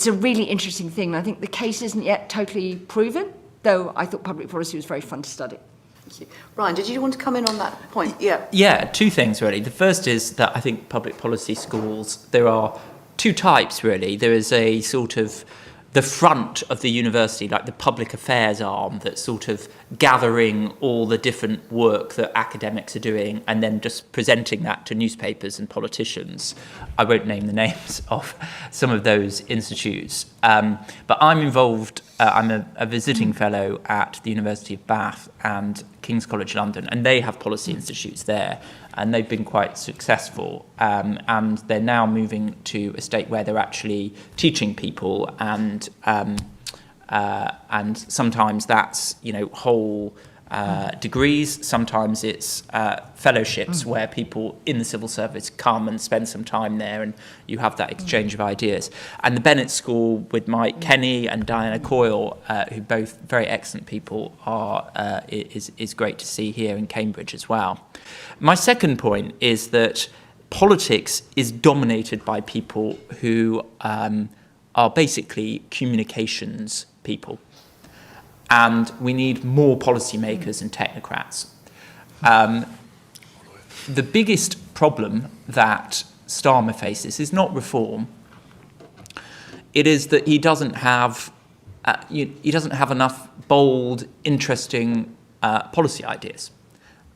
a really interesting thing. I think the case isn't yet totally proven, though I thought public policy was very fun to study. Thank you. Ryan, did you want to come in on that point? Yeah, two things really. The first is that I think public policy schools, there are two types really. There is a sort of the front of the university, like the public affairs arm, that's sort of gathering all the different work that academics are doing and then just presenting that to newspapers and politicians. I won't name the names of some of those institutes, but I'm involved, I'm a visiting fellow at the University of Bath and King's College London, and they have policy institutes there, and they've been quite successful, and they're now moving to a state where they're actually teaching people, and sometimes that's whole degrees, sometimes it's fellowships where people in the civil service come and spend some time there, and you have that exchange of ideas. And the Bennett School with Mike Kenny and Diana Coyle, who both very excellent people, is great to see here in Cambridge as well. My second point is that politics is dominated by people who are basically communications people. And we need more policymakers and technocrats. The biggest problem that Starmer faces is not reform. It is that he doesn't have enough bold, interesting policy ideas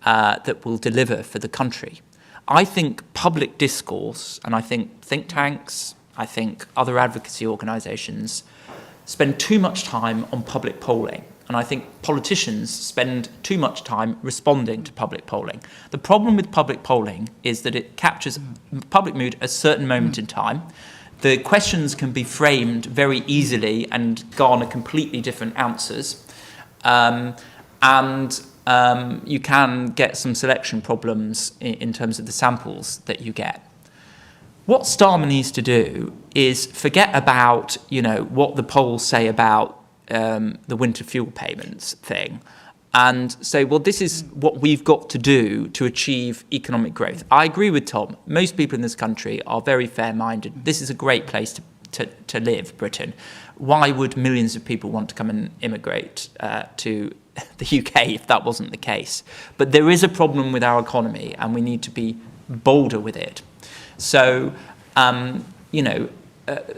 that will deliver for the country. I think public discourse, and I think think tanks, I think other advocacy organisations spend too much time on public polling. And I think politicians spend too much time responding to public polling. The problem with public polling is that it captures public mood at a certain moment in time. The questions can be framed very easily and garner completely different answers. You can get some selection problems in terms of the samples that you get. What Starmer needs to do is forget about, what the polls say about the winter fuel payments thing, and say, well, this is what we've got to do to achieve economic growth. I agree with Tom. Most people in this country are very fair-minded. This is a great place to live, Britain. Why would millions of people want to come and immigrate to the UK if that wasn't the case? But there is a problem with our economy, and we need to be bolder with it. So,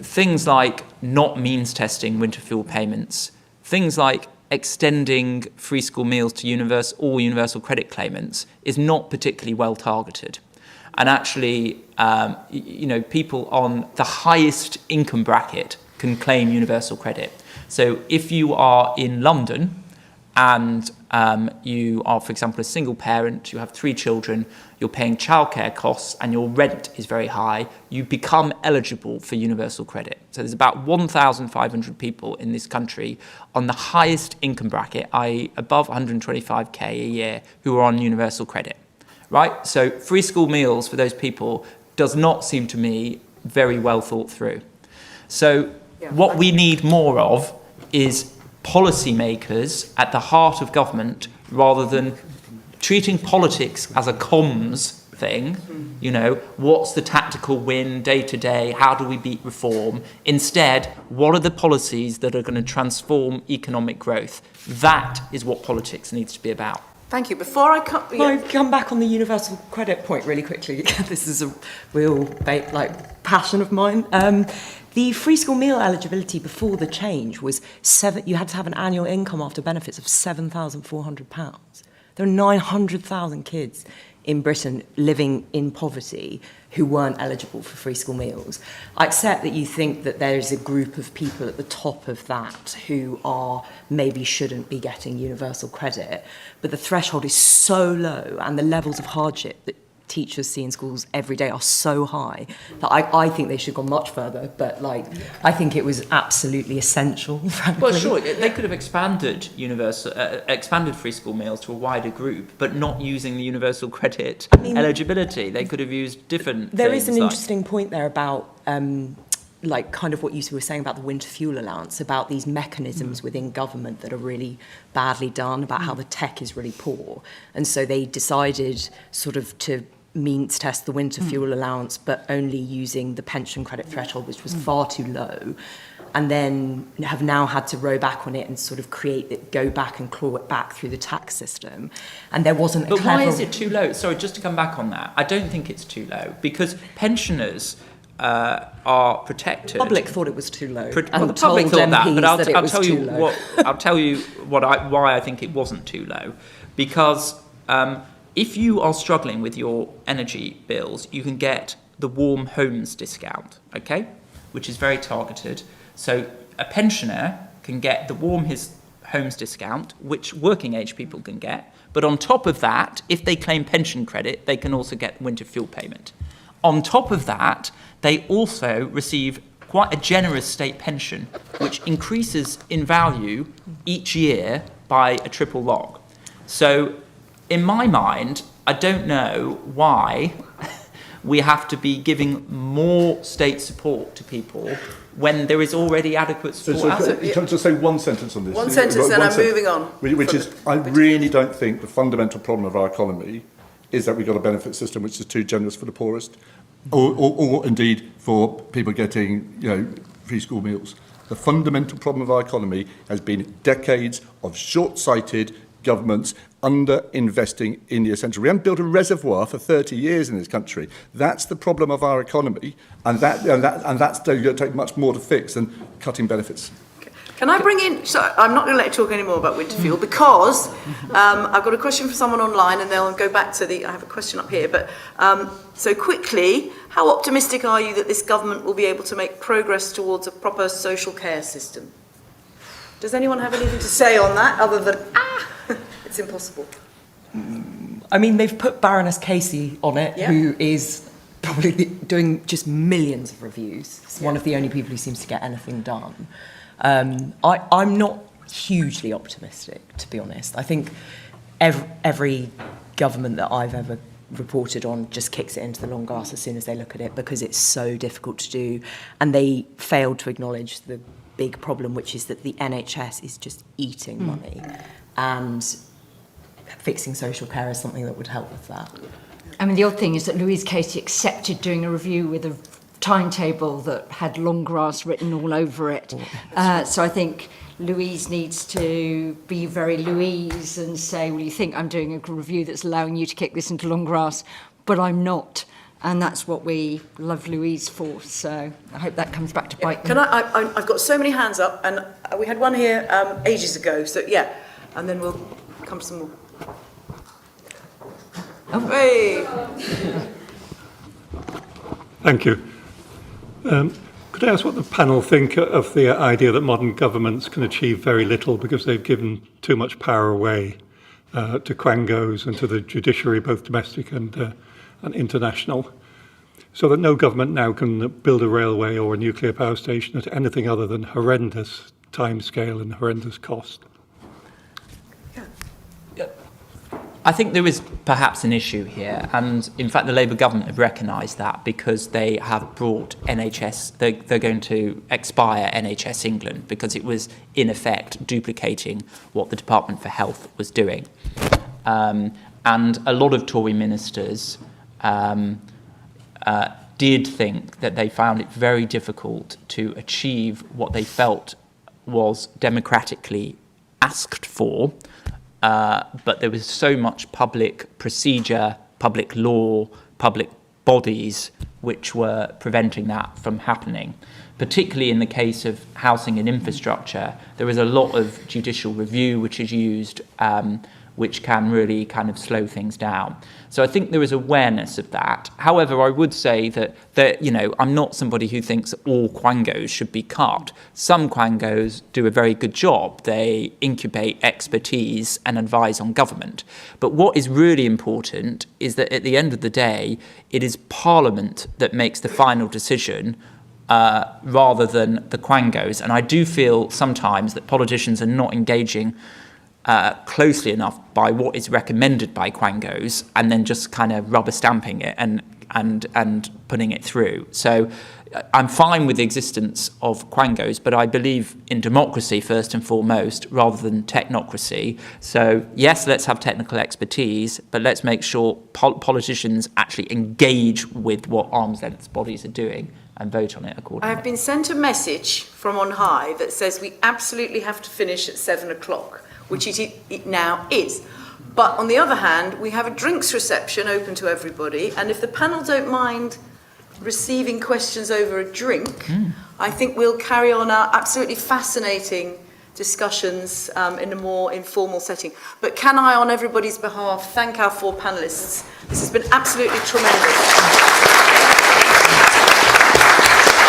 things like not means testing winter fuel payments, things like extending free school meals to all universal credit claimants is not particularly well targeted. And actually, people on the highest income bracket can claim universal credit. So if you are in London and you are, for example, a single parent, you have 3 children, you're paying childcare costs and your rent is very high, you become eligible for universal credit. So there's about 1,500 people in this country on the highest income bracket, i.e. above 125k a year, who are on universal credit, right? So free school meals for those people does not seem to me very well thought through. So what we need more of is policymakers at the heart of government, rather than treating politics as a comms thing. You know, what's the tactical win day to day? How do we beat reform? Instead, what are the policies that are going to transform economic growth? That is what politics needs to be about. Thank you. Before I come... Can I come back on the universal credit point really quickly? This is a real passion of mine. The free school meal eligibility before the change was you had to have an annual income after benefits of £7,400. There are 900,000 kids in Britain living in poverty who weren't eligible for free school meals. I accept that you think that there is a group of people at the top of that who maybe shouldn't be getting universal credit, but the threshold is so low and the levels of hardship that teachers see in schools every day are so high that I think they should have gone much further, but I think it was absolutely essential, frankly. Well, sure, they could have expanded free school meals to a wider group, but not using the universal credit eligibility. They could have used different There things is an interesting point there about kind of what you were saying about the winter fuel allowance, about these mechanisms within government that are really badly done, about how the tech is really poor. And so they decided sort of to means test the winter fuel allowance, but only using the pension credit threshold, which was far too low, and then have now had to row back on it and sort of go back and claw it back through the tax system. And there wasn't But why is it too low? Sorry, just to come back on that. I don't think it's too low, because pensioners are protected. The public thought it was too low. Well, the public thought that, but I'll tell you why I think it wasn't too low. Because if you are struggling with your energy bills, you can get the Warm Homes discount, okay, which is very targeted. So a pensioner can get the Warm Homes discount, which working age people can get. But on top of that, if they claim pension credit, they can also get winter fuel payment. On top of that, they also receive quite a generous state pension, which increases in value each year by a triple log. So in my mind, I don't know why we have to be giving more state support to people when there is already adequate support. Can I just say one sentence on this? One sentence, then I'm moving on. Which is, I really don't think the fundamental problem of our economy is that we've got a benefit system which is too generous for the poorest, or indeed for people getting, free school meals. The fundamental problem of our economy has been decades of short-sighted governments under-investing in the essential. We haven't built a reservoir for 30 years in this country. That's the problem of our economy, and that's going to take much more to fix than cutting benefits. Can I bring in... So I'm not going to let you talk anymore about winter fuel, because I've got a question for someone online, and then I'll go back to I have a question up here. But so quickly, how optimistic are you that this government will be able to make progress towards a proper social care system? Does anyone have anything to say on that, other than, it's impossible? I mean, they've put Baroness Casey on it, who is probably doing just millions of reviews. It's one of the only people who seems to get anything done. I'm not hugely optimistic, to be honest. I think every government that I've ever reported on just kicks it into the long grass as soon as they look at it, because it's so difficult to do. And they failed to acknowledge the big problem, which is that the NHS is just eating money, and fixing social care is something that would help with that. I mean, the odd thing is that Louise Casey accepted doing a review with a timetable that had long grass written all over it. So I think Louise needs to be very Louise and say, well, you think I'm doing a review that's allowing you to kick this into long grass, but I'm not. And that's what we love Louise for. So I hope that comes back to bite me. I've got so many hands up, and we had one here ages ago. So and then we'll come to some more. Oh. Hey. Thank you. Could I ask what the panel think of the idea that modern governments can achieve very little because they've given too much power away? to quangos and to the judiciary, both domestic and international, so that no government now can build a railway or a nuclear power station at anything other than horrendous timescale and horrendous cost. I think there is perhaps an issue here, and in fact the Labour government have recognised that because they have brought NHS, they're going to expire NHS England because it was in effect duplicating what the Department for Health was doing. And a lot of Tory ministers did think that they found it very difficult to achieve what they felt was democratically asked for. But there was so much public procedure, public law, public bodies which were preventing that from happening. Particularly in the case of housing and infrastructure, there is a lot of judicial review which is used, which can really kind of slow things down. So I think there is awareness of that. However, I would say that I'm not somebody who thinks that all quangos should be cut. Some quangos do a very good job. They incubate expertise and advise on government. But what is really important is that at the end of the day, it is Parliament that makes the final decision rather than the quangos. And I do feel sometimes that politicians are not engaging closely enough by what is recommended by quangos and then just kind of rubber stamping it and putting it through. So I'm fine with the existence of quangos, but I believe in democracy first and foremost rather than technocracy. So yes, let's have technical expertise, but let's make sure politicians actually engage with what arm's length bodies are doing and vote on it accordingly. I've been sent a message from on high that says we absolutely have to finish at 7 o'clock. Which it now is. But on the other hand, we have a drinks reception open to everybody, and if the panel don't mind receiving questions over a drink, I think we'll carry on our absolutely fascinating discussions in a more informal setting. But can I, on everybody's behalf, thank our 4 panellists. This has been absolutely tremendous.